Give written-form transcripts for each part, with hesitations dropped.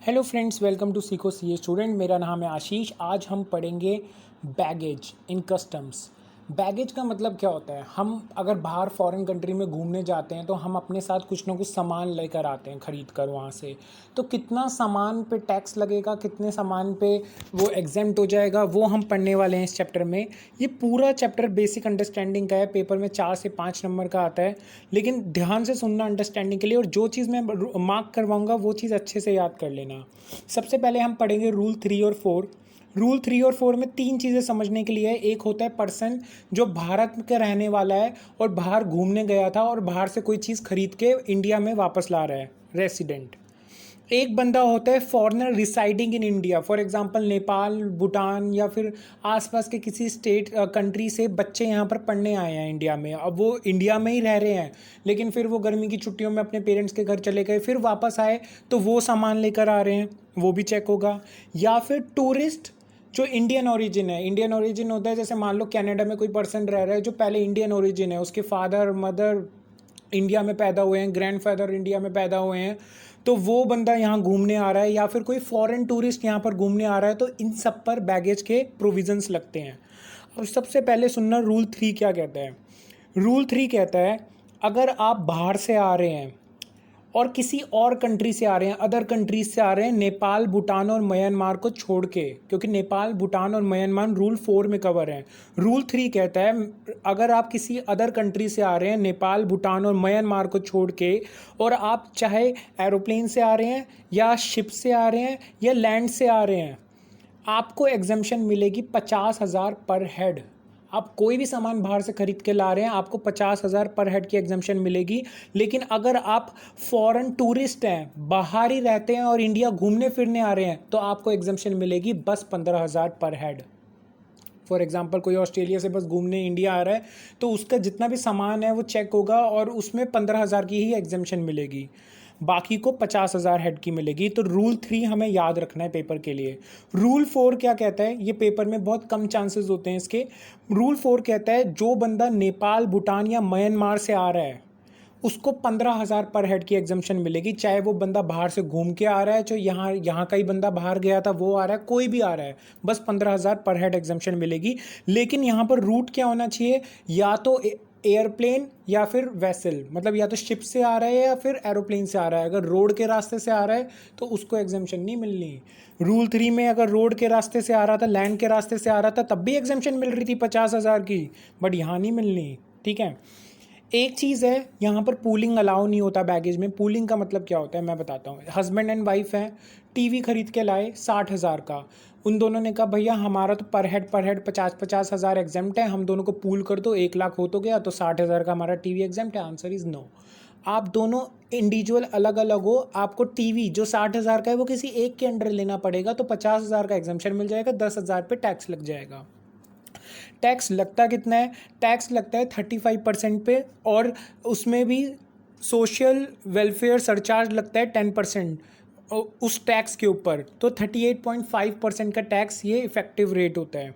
Hello friends, welcome to सीखो CA student. मेरा नाम है आशीष। आज हम पढ़ेंगे बैगेज इन कस्टम्स। बैगेज का मतलब क्या होता है? हम अगर बाहर फॉरेन कंट्री में घूमने जाते हैं तो हम अपने साथ कुछ ना कुछ सामान लेकर आते हैं खरीद कर वहाँ से। तो कितना सामान पे टैक्स लगेगा, कितने सामान पे वो एग्जेम्प्ट हो जाएगा, वो हम पढ़ने वाले हैं इस चैप्टर में। ये पूरा चैप्टर बेसिक अंडरस्टैंडिंग का है। पेपर में 4 से 5 नंबर का आता है, लेकिन ध्यान से सुनना अंडरस्टैंडिंग के लिए, और जो चीज़ मैं मार्क करवाऊंगा वो चीज़ अच्छे से याद कर लेना। सबसे पहले हम पढ़ेंगे रूल 3 और 4। रूल 3 और 4 में 3 चीज़ें समझने के लिए है। एक होता है पर्सन जो भारत का रहने वाला है और बाहर घूमने गया था और बाहर से कोई चीज़ खरीद के इंडिया में वापस ला रहा है, रेसिडेंट। एक बंदा होता है foreigner residing in India, for example Nepal, Bhutan या फिर आसपास के किसी स्टेट कंट्री से बच्चे यहाँ पर पढ़ने आए हैं इंडिया में। अब वो इंडिया में ही रह रहे हैं, लेकिन फिर वो गर्मी की छुट्टियों में अपने पेरेंट्स के घर चले गए, फिर वापस आए तो वो सामान लेकर आ रहे हैं, वो भी चेक होगा। या फिर टूरिस्ट जो इंडियन ओरिजिन है। इंडियन ओरिजिन होता है, जैसे मान लो कनाडा में कोई पर्सन रह रहा है जो पहले इंडियन ओरिजिन है, उसके फादर मदर इंडिया में पैदा हुए हैं, ग्रैंडफादर इंडिया में पैदा हुए हैं, तो वो बंदा यहाँ घूमने आ रहा है, या फिर कोई फॉरेन टूरिस्ट यहाँ पर घूमने आ रहा है, तो इन सब पर बैगेज के प्रोविजंस लगते हैं। अब सबसे पहले सुनना रूल 3 क्या कहता है। रूल 3 कहता है, अगर आप बाहर से आ रहे हैं और किसी और कंट्री से आ रहे हैं, अदर कंट्रीज से आ रहे हैं, नेपाल, भूटान और म्यांमार को छोड़ के, क्योंकि नेपाल, भूटान और म्यांमार रूल 4 में कवर है। रूल 3 कहता है, अगर आप किसी अदर कंट्री से आ रहे हैं, नेपाल, भूटान और म्यांमार को छोड़ के, और आप चाहे एरोप्लेन से आ रहे हैं या शिप से आ रहे हैं या लैंड से आ रहे हैं, आपको एग्जम्पशन मिलेगी 50,000 पर हेड। आप कोई भी सामान बाहर से खरीद के ला रहे हैं, आपको 50,000 पर हेड की एग्जम्पशन मिलेगी। लेकिन अगर आप फॉरेन टूरिस्ट हैं, बाहर ही रहते हैं और इंडिया घूमने फिरने आ रहे हैं, तो आपको एग्जम्पशन मिलेगी बस 15,000 पर हेड। फॉर एग्जाम्पल कोई ऑस्ट्रेलिया से बस घूमने इंडिया आ रहा है, तो उसका जितना भी सामान है वो चेक होगा और उसमें 15,000 की ही एग्जम्पशन मिलेगी, बाकी को 50,000 हेड की मिलेगी। तो रूल 3 हमें याद रखना है पेपर के लिए। रूल 4 क्या कहता है? ये पेपर में बहुत कम चांसेस होते हैं इसके। रूल 4 कहता है, जो बंदा नेपाल, भूटान या म्यांमार से आ रहा है उसको 15,000 पर हेड की एग्जम्पशन मिलेगी। चाहे वो बंदा बाहर से घूम के आ रहा है, चाहे यहाँ का ही बंदा बाहर गया था वो आ रहा है, कोई भी आ रहा है, बस 15,000 पर हेड एग्जम्पशन मिलेगी। लेकिन यहाँ पर रूट क्या होना चाहिए? या तो एयरप्लेन या फिर वेसल, मतलब या तो शिप से आ रहा है या फिर एरोप्लेन से आ रहा है। अगर रोड के रास्ते से आ रहा है तो उसको एग्जम्पशन नहीं मिलनी। रूल 3 में अगर रोड के रास्ते से आ रहा था, लैंड के रास्ते से आ रहा था, तब भी एग्जम्पशन मिल रही थी 50,000 की, बट यहाँ नहीं मिलनी। ठीक है। एक चीज़ है, यहाँ पर पूलिंग अलाउ नहीं होता बैगेज में। पूलिंग का मतलब क्या होता है मैं बताता हूँ। हस्बैंड एंड वाइफ हैं, टीवी खरीद के लाए 60,000 का। उन दोनों ने कहा, भैया हमारा तो पर हेड 50,000 एग्जाम्प्ट है, हम दोनों को पूल कर दो, 1 लाख हो तो गया, तो 60,000 का हमारा टीवी एग्जाम्प्ट है। Answer is no. आप दोनों इंडिविजुअल अलग अलग हो, आपको टीवी जो 60,000 का है वो किसी एक के अंडर लेना पड़ेगा, तो 50,000 का एग्जाम्पशन मिल जाएगा, 10,000 पे टैक्स लग जाएगा। टैक्स लगता कितना है? टैक्स लगता है 35% पे, और उसमें भी सोशल वेलफेयर सरचार्ज लगता है 10% उस टैक्स के ऊपर। तो 38.5% का टैक्स ये इफेक्टिव रेट होता है।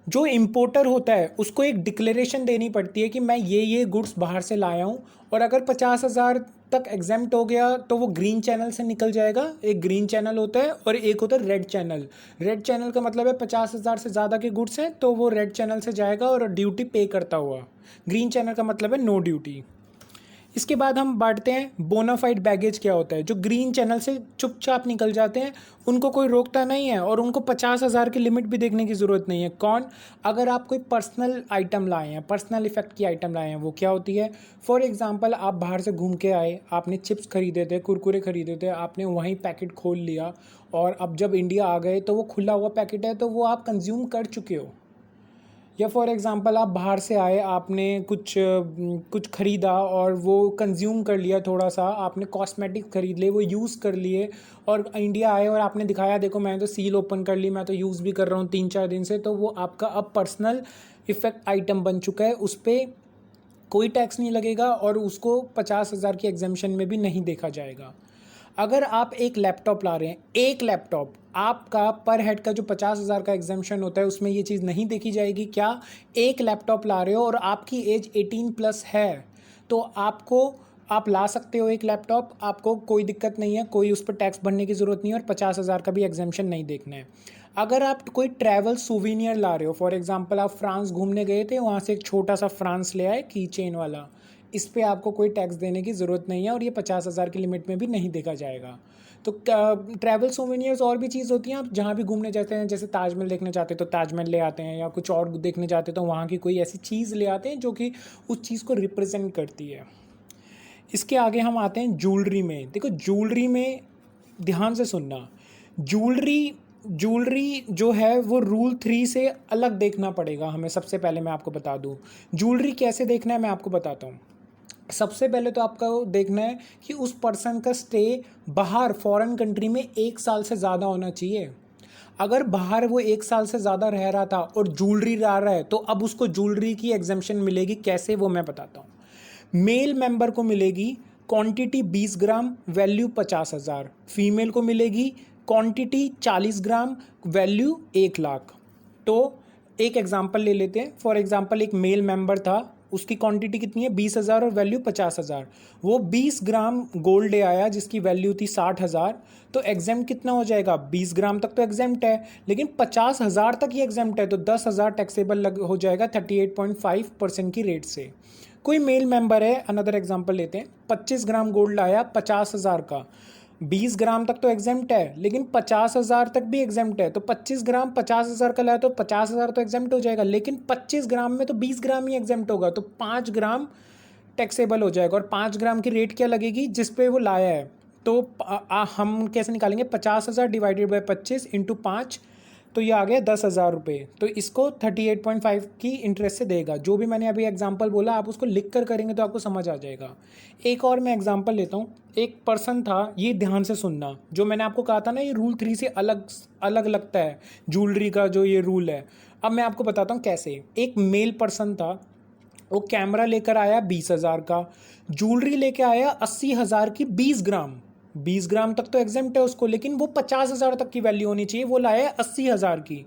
जो इम्पोर्टर होता है उसको एक डिक्लेरेशन देनी पड़ती है कि मैं ये गुड्स बाहर से लाया हूँ, और अगर 50,000 तक एग्जेम्प्ट हो गया तो वो ग्रीन चैनल से निकल जाएगा। एक ग्रीन चैनल होता है और एक होता है रेड चैनल। रेड चैनल का मतलब है 50,000 से ज़्यादा के गुड्स हैं तो वो रेड चैनल से जाएगा और ड्यूटी पे करता हुआ। ग्रीन चैनल का मतलब है नो ड्यूटी। इसके बाद हम बांटते हैं बोनाफाइड बैगेज क्या होता है। जो ग्रीन चैनल से चुपचाप निकल जाते हैं उनको कोई रोकता नहीं है, और उनको 50,000 की लिमिट भी देखने की ज़रूरत नहीं है। कौन? अगर आप कोई पर्सनल आइटम लाए हैं, पर्सनल इफेक्ट की आइटम लाए हैं, वो क्या होती है? फॉर एग्जांपल आप बाहर से घूम के आए, आपने चिप्स खरीदे थे, कुरकुरे खरीदे थे, आपने वहीं पैकेट खोल लिया, और अब जब इंडिया आ गए तो वो खुला हुआ पैकेट है, तो वो आप कंज्यूम कर चुके हो। या फॉर एग्ज़ाम्पल आप बाहर से आए, आपने कुछ ख़रीदा और वो कंज्यूम कर लिया, थोड़ा सा आपने कॉस्मेटिक ख़रीद लिए, वो यूज़ कर लिए, और इंडिया आए और आपने दिखाया, देखो मैंने तो सील ओपन कर ली, मैं तो यूज़ भी कर रहा हूँ 3-4 दिन से, तो वो आपका अब पर्सनल इफ़ेक्ट आइटम बन चुका है। उस पर कोई टैक्स नहीं लगेगा और उसको 50,000 की एग्जाम्पशन में भी नहीं देखा जाएगा। अगर आप एक लैपटॉप ला रहे हैं, एक लैपटॉप, आपका पर हेड का जो 50,000 का एग्जाम्पशन होता है उसमें ये चीज़ नहीं देखी जाएगी। क्या? एक लैपटॉप ला रहे हो और आपकी एज 18+ है, तो आपको आप ला सकते हो एक लैपटॉप, आपको कोई दिक्कत नहीं है, कोई उस पर टैक्स भरने की ज़रूरत नहीं है और 50,000 का भी एग्जामेशन नहीं देखना है। अगर आप कोई ट्रैवल सूवेनियर ला रहे हो, फॉर एग्जांपल आप फ्रांस घूमने गए थे, वहाँ से एक छोटा सा फ्रांस ले आए की चेन वाला, इस पे आपको कोई टैक्स देने की ज़रूरत नहीं है और ये 50,000 की लिमिट में भी नहीं देखा जाएगा। तो ट्रैवल सोवेनियर्स और भी चीज़ होती हैं, आप जहाँ भी घूमने जाते हैं, जैसे ताजमहल देखने जाते हैं तो ताजमहल ले आते हैं, या कुछ और देखने जाते हैं तो वहाँ की कोई ऐसी चीज़ ले आते हैं जो कि उस चीज़ को रिप्रेजेंट करती है। इसके आगे हम आते हैं ज्वेलरी में। देखो ज्वेलरी में ध्यान से सुनना, ज्वेलरी ज्वेलरी जो है वो रूल 3 से अलग देखना पड़ेगा हमें। सबसे पहले मैं आपको बता दूं ज्वेलरी कैसे देखना है, मैं आपको बताता हूँ। सबसे पहले तो आपको देखना है कि उस पर्सन का स्टे बाहर फॉरेन कंट्री में 1 साल से ज़्यादा होना चाहिए। अगर बाहर वो 1 साल से ज़्यादा रह रहा था और ज्वेलरी ला रहा है तो अब उसको ज्वेलरी की एग्जेम्पशन मिलेगी। कैसे, वो मैं बताता हूँ। मेल मेंबर को मिलेगी क्वांटिटी 20 ग्राम, वैल्यू 50,000। फीमेल को मिलेगी क्वांटिटी 40 ग्राम, वैल्यू 1 लाख। तो एक एग्जांपल ले लेते हैं। फॉर एग्जांपल एक मेल मेंबर था, उसकी क्वांटिटी कितनी है 20,000 और वैल्यू 50,000। वो 20 ग्राम गोल्ड ले आया जिसकी वैल्यू थी 60,000। तो एग्जाम कितना हो जाएगा, 20 ग्राम तक तो एग्जाम्प्ट है, लेकिन 50,000 तक ही एग्जाम्प्ट है, तो 10,000 टैक्सेबल हो जाएगा 38.5% की रेट से। कोई मेल मेंबर है, अनदर एग्जांपल लेते हैं, 25 ग्राम गोल्ड लाया 50,000 का। 20 ग्राम तक तो एग्जाम्प्ट है, लेकिन 50,000 तक भी एग्जाम्प्ट है। तो 25 ग्राम 50,000 का लाया तो 50,000 तो एग्जाम्प्ट हो जाएगा, लेकिन 25 ग्राम में तो 20 ग्राम ही एग्जाम्प्ट होगा, तो 5 ग्राम टैक्सेबल हो जाएगा। और 5 ग्राम की रेट क्या लगेगी जिस पे वो लाया है। तो हम कैसे निकालेंगे, 50,000 डिवाइडेड बाई 25 इंटू 5, तो ये आ गया 10,000 रुपये। तो इसको 38.5 की इंटरेस्ट से देगा। जो भी मैंने अभी एग्जांपल बोला आप उसको लिख कर करेंगे तो आपको समझ आ जाएगा। एक और मैं एग्जांपल लेता हूँ। एक पर्सन था, ये ध्यान से सुनना, जो मैंने आपको कहा था ना ये रूल 3 से अलग अलग लगता है ज्वेलरी का जो ये रूल है। अब मैं आपको बताता हूँ कैसे। एक मेल पर्सन था, वो कैमरा लेकर आया 20,000 का, ज्वेलरी लेके आया 80,000 की 20 ग्राम। 20 ग्राम तक तो एग्जेम्प्ट है उसको, लेकिन वो 50,000 तक की वैल्यू होनी चाहिए, वो लाया 80,000 की।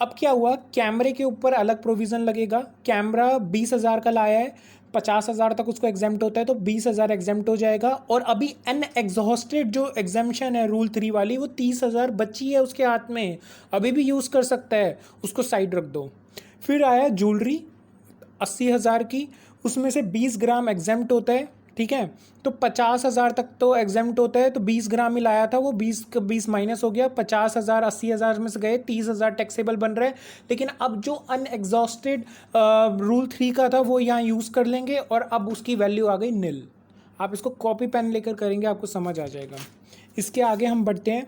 अब क्या हुआ, कैमरे के ऊपर अलग प्रोविजन लगेगा। कैमरा 20,000 का लाया है, 50,000 तक उसको एग्जेम्प्ट होता है, तो 20,000 एग्जेम्प्ट हो जाएगा। और अभी अनएग्जॉस्टेड जो एग्जेम्पशन है रूल 3 वाली, वो 30,000 बची है उसके हाथ में, अभी भी यूज़ कर सकता है, उसको साइड रख दो। फिर आया ज्वेलरी 80,000 की, उसमें से 20 ग्राम एग्जेम्प्ट होता है, ठीक है। तो 50,000 तक तो एग्जेम्प्ट होता है, तो 20 ग्राम ही लाया था वो, 20 माइनस हो गया, 50,000 80,000 में से गए, 30,000 टैक्सेबल बन रहा है। लेकिन अब जो अनएग्जॉस्टेड रूल 3 का था वो यहाँ यूज़ कर लेंगे और अब उसकी वैल्यू आ गई नील। आप इसको कॉपी पेन लेकर करेंगे, आपको समझ आ जाएगा। इसके आगे हम बढ़ते हैं।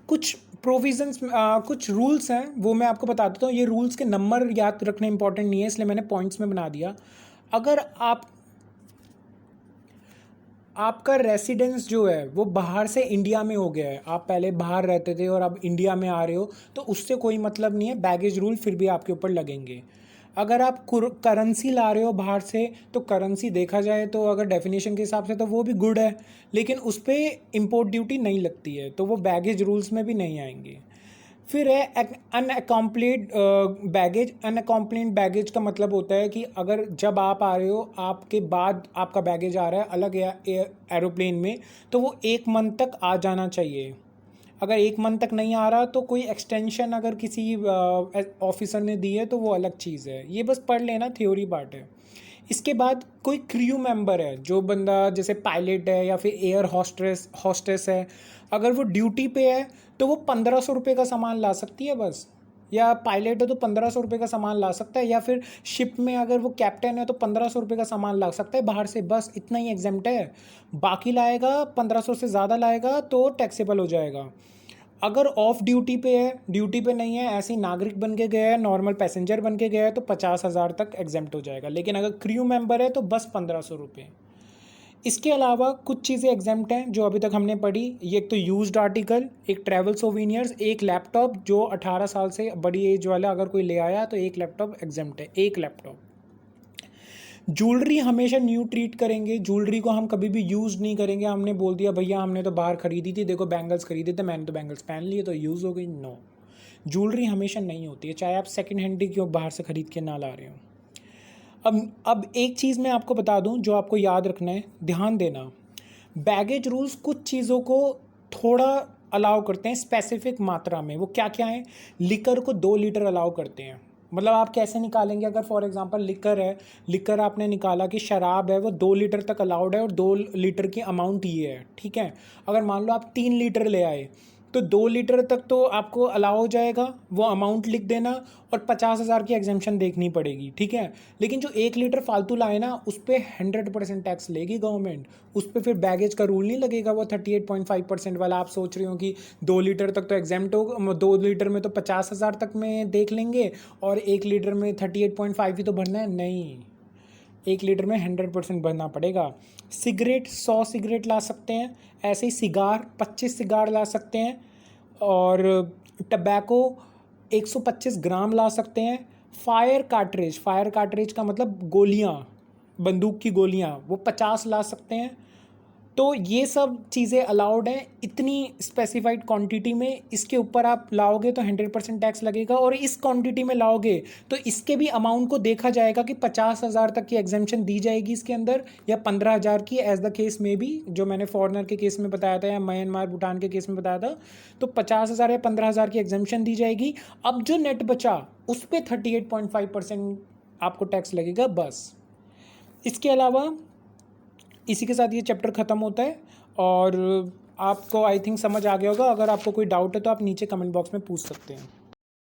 कुछ प्रोविजंस, कुछ रूल्स हैं वो मैं आपको बता देता हूँ। ये रूल्स के नंबर याद रखना इंपॉर्टेंट नहीं है, इसलिए मैंने पॉइंट्स में बना दिया। अगर आपका रेसिडेंस जो है वो बाहर से इंडिया में हो गया है, आप पहले बाहर रहते थे और अब इंडिया में आ रहे हो, तो उससे कोई मतलब नहीं है, बैगेज रूल फिर भी आपके ऊपर लगेंगे। अगर आप करेंसी ला रहे हो बाहर से, तो करेंसी देखा जाए तो अगर डेफिनेशन के हिसाब से तो वो भी गुड है, लेकिन उस पर इम्पोर्ट ड्यूटी नहीं लगती है, तो वो बैगेज रूल्स में भी नहीं आएंगे। फिर है अनअकम्प्लीट बैगेज। अनअकम्प्लीट बैगेज का मतलब होता है कि अगर जब आप आ रहे हो, आपके बाद आपका बैगेज आ रहा है अलग एरोप्लेन में, तो वो 1 मंथ तक आ जाना चाहिए। अगर 1 मंथ तक नहीं आ रहा तो कोई एक्सटेंशन अगर किसी ऑफिसर ने दी है तो वो अलग चीज़ है, ये बस पढ़ लेना, थ्योरी पार्ट है। इसके बाद कोई क्रू मेंबर है, जो बंदा जैसे पायलट है या फिर एयर हॉस्टेस है, अगर वो ड्यूटी पे है तो वो 1,500 रुपये का सामान ला सकती है बस। या पायलट है तो 1,500 रुपये का सामान ला सकता है, या फिर शिप में अगर वो कैप्टन है तो 1,500 रुपये का सामान ला सकता है बाहर से, बस इतना ही एग्जाम्प्ट है। बाकी लाएगा 1,500 से ज़्यादा लाएगा तो टैक्सेबल हो जाएगा। अगर ऑफ ड्यूटी पे है, ड्यूटी पे नहीं है, ऐसे ही नागरिक बन के गया है, नॉर्मल पैसेंजर बन के गया है, तो 50,000 तक एग्जेम्प्ट हो जाएगा। लेकिन अगर क्रू मेंबर है तो बस 1,500 रुपये। इसके अलावा कुछ चीज़ें एग्जेम्प्ट हैं जो अभी तक हमने पढ़ी। ये एक तो यूज्ड आर्टिकल, एक ट्रैवल सोवीनियर्स, एक लैपटॉप, जो 18 साल से बड़ी एज वाला अगर कोई ले आया तो एक लैपटॉप एग्जेम्प्ट है, एक लैपटॉप। ज्वेलरी हमेशा न्यू ट्रीट करेंगे, ज्वेलरी को हम कभी भी यूज़ नहीं करेंगे। हमने बोल दिया भैया हमने तो बाहर खरीदी थी, देखो बैंगल्स खरीदे थे, मैंने तो बैंगल्स पहन लिए तो यूज़ हो गई। नो, ज्वेलरी हमेशा नहीं होती है, चाहे आप सेकंड हैंड ही क्यों बाहर से खरीद के ना ला रहे हो। अब एक चीज़ मैं आपको बता दूं जो आपको याद रखना है, ध्यान देना। बैगेज रूल्स कुछ चीज़ों को थोड़ा अलाउ करते हैं स्पेसिफिक मात्रा में। वो क्या क्या है? लिकर को 2 लीटर अलाउ करते हैं। मतलब आप कैसे निकालेंगे? अगर फॉर एग्जांपल लिकर है, लिकर आपने निकाला कि शराब है वो 2 लीटर तक अलाउड है और 2 लीटर की अमाउंट ये है, ठीक है। अगर मान लो आप 3 लीटर ले आए तो 2 लीटर तक तो आपको अलाउ हो जाएगा, वो अमाउंट लिख देना और 50,000 की एग्जेम्पशन देखनी पड़ेगी, ठीक है। लेकिन जो 1 लीटर फालतू लाए ना, उस पर 100% टैक्स लेगी गवर्नमेंट। उस पर फिर बैगेज का रूल नहीं लगेगा, वो 38.5% वाला। आप सोच रहे हो कि 2 लीटर तक तो एग्जेम्प्ट हो, 2 लीटर में तो 50,000 तक में देख लेंगे और 1 लीटर में 38.5 ही तो भरना है। नहीं, 1 लीटर में 100% भरना पड़ेगा। सिगरेट 100 सिगरेट ला सकते हैं, ऐसे ही सिगार 25 सिगार ला सकते हैं, और टबैको 125 ग्राम ला सकते हैं। फायर कार्ट्रिज का मतलब गोलियां, बंदूक की गोलियां, वो 50 ला सकते हैं। तो ये सब चीज़ें अलाउड हैं इतनी स्पेसिफाइड क्वांटिटी में। इसके ऊपर आप लाओगे तो 100% टैक्स लगेगा, और इस क्वांटिटी में लाओगे तो इसके भी अमाउंट को देखा जाएगा कि 50,000 तक की एग्जेम्पशन दी जाएगी इसके अंदर, या 15,000 की, एज द केस में भी, जो मैंने फॉरेनर के केस में बताया था या म्यांमार भूटान के केस में बताया था। तो 50,000 या 15,000 की एग्जेम्पशन दी जाएगी। अब जो नेट बचा उस पर 38.5% आपको टैक्स लगेगा, बस। इसके अलावा इसी के साथ ये चैप्टर ख़त्म होता है। और आपको आई थिंक समझ आ गया होगा। अगर आपको कोई डाउट है तो आप नीचे कमेंट बॉक्स में पूछ सकते हैं।